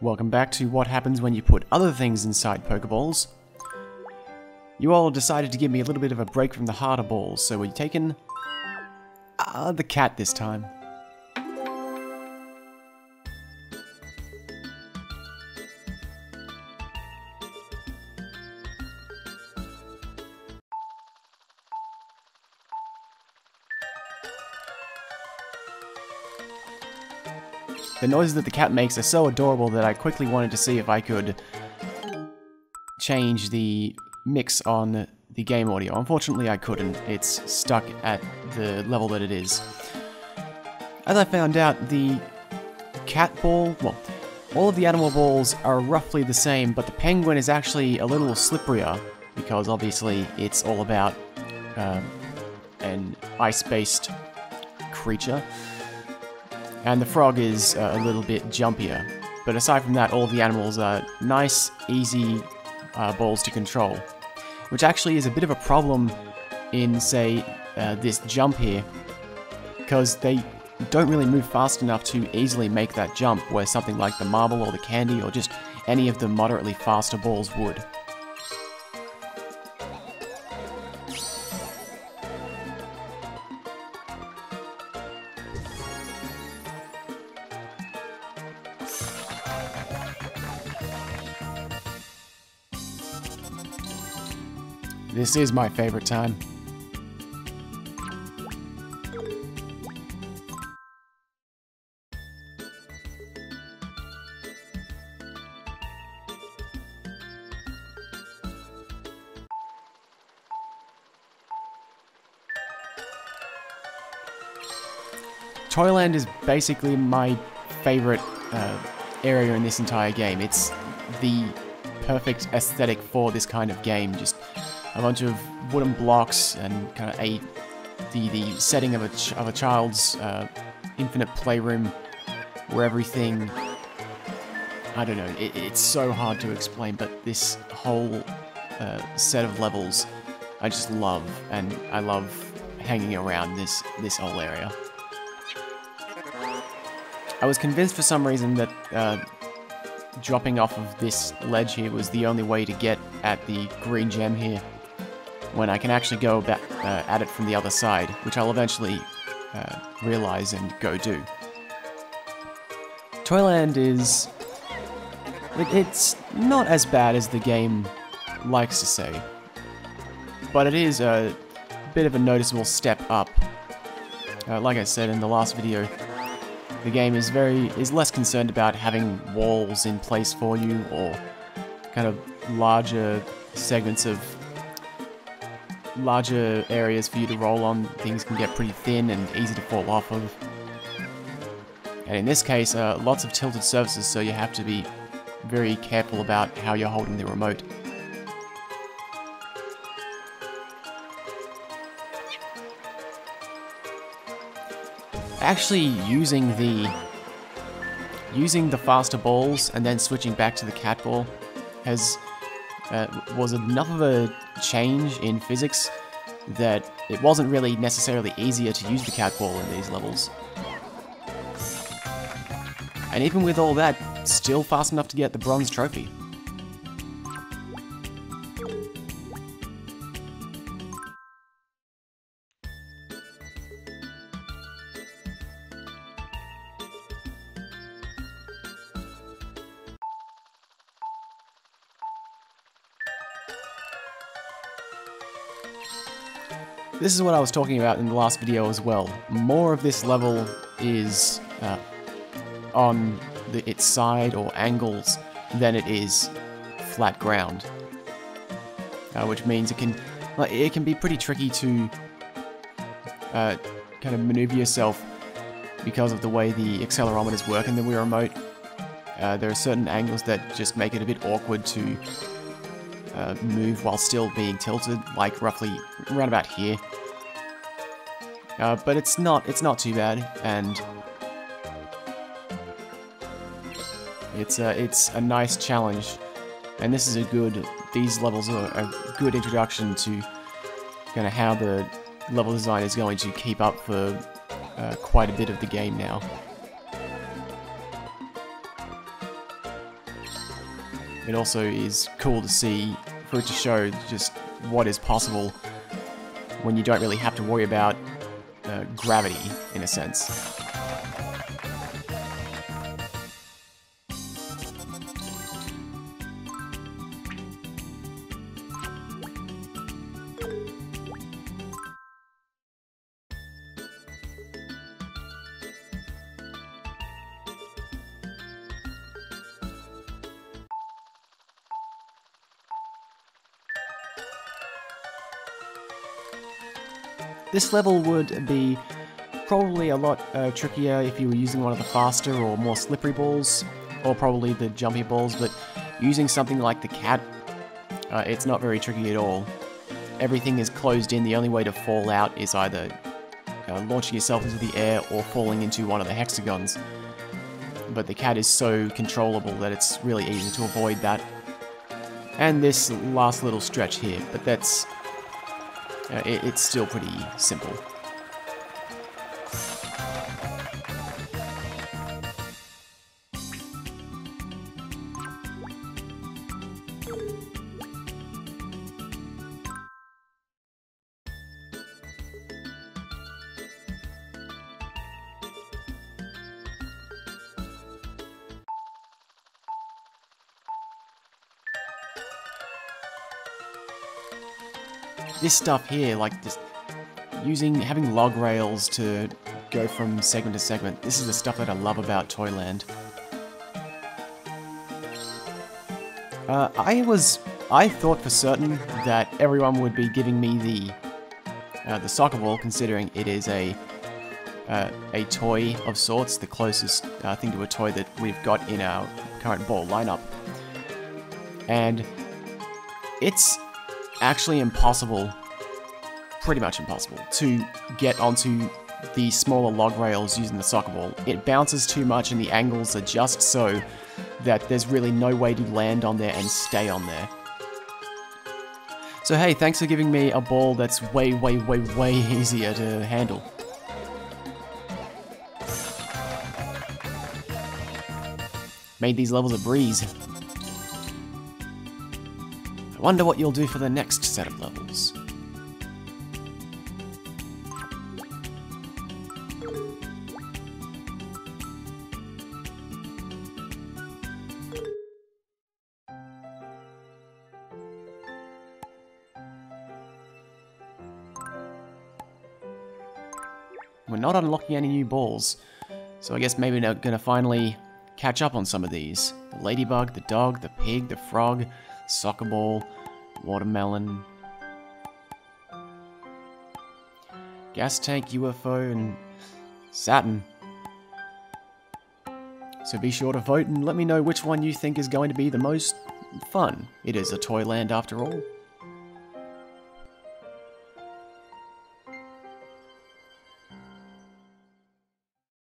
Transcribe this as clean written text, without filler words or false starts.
Welcome back to what happens when you put other things inside Pokeballs. You all decided to give me a little bit of a break from the harder balls, so we're taking the cat this time. The noises that the cat makes are so adorable that I quickly wanted to see if I could change the mix on the game audio. Unfortunately, I couldn't. It's stuck at the level that it is. As I found out, the cat ball, well, all of the animal balls are roughly the same, but the penguin is actually a little slipperier, because obviously it's all about an ice-based creature. And the frog is a little bit jumpier. But aside from that, all of the animals are nice, easy balls to control. Which actually is a bit of a problem in, say, this jump here. Because they don't really move fast enough to easily make that jump, where something like the marble or the candy or just any of the moderately faster balls would. This is my favorite time. Toyland is basically my favorite area in this entire game. It's the perfect aesthetic for this kind of game. Just a bunch of wooden blocks and kind of the setting of a child's infinite playroom, where everything, I don't know, it's so hard to explain, but this whole set of levels I just love, and I love hanging around this whole area. I was convinced for some reason that dropping off of this ledge here was the only way to get at the green gem here, when I can actually go back at it from the other side, which I'll eventually realize and go do. Toyland is... it's not as bad as the game likes to say, but it is a bit of a noticeable step up. Like I said in the last video, the game is less concerned about having walls in place for you, or kind of larger segments of larger areas for you to roll on. Things can get pretty thin and easy to fall off of. And in this case, lots of tilted surfaces, so you have to be very careful about how you're holding the remote. Actually using the faster balls and then switching back to the cat ball was enough of a change in physics that it wasn't really necessarily easier to use the cat ball in these levels. And even with all that, still fast enough to get the bronze trophy. This is what I was talking about in the last video as well. More of this level is on its side or angles than it is flat ground, which means it can be pretty tricky to kind of maneuver yourself because of the way the accelerometers work in the Wii Remote. There are certain angles that just make it a bit awkward to move while still being tilted, like roughly around about here. But it's not too bad, and it's a nice challenge. And this is these levels are a good introduction to kind of how the level design is going to keep up for quite a bit of the game now. it also is cool to see, for it to show just what is possible when you don't really have to worry about gravity, in a sense. This level would be probably a lot trickier if you were using one of the faster or more slippery balls, or probably the jumpy balls, but using something like the cat, it's not very tricky at all. Everything is closed in, the only way to fall out is either launching yourself into the air or falling into one of the hexagons. But the cat is so controllable that it's really easy to avoid that. And this last little stretch here, but that's... it's still pretty simple. This stuff here, like this, having log rails to go from segment to segment, this is the stuff that I love about Toyland. I thought for certain that everyone would be giving me the soccer ball, considering it is a toy of sorts, the closest thing to a toy that we've got in our current ball lineup. And it's actually impossible, pretty much impossible, to get onto the smaller log rails using the soccer ball. It bounces too much and the angles are just so that there's really no way to land on there and stay on there. So hey, thanks for giving me a ball that's way, way, way, way easier to handle. Made these levels a breeze. I wonder what you'll do for the next set of levels. We're not unlocking any new balls, so I guess maybe we're gonna finally catch up on some of these. The ladybug, the dog, the pig, the frog, soccer ball, watermelon, gas tank, UFO, and Saturn. So be sure to vote and let me know which one you think is going to be the most fun. It is a Toyland after all.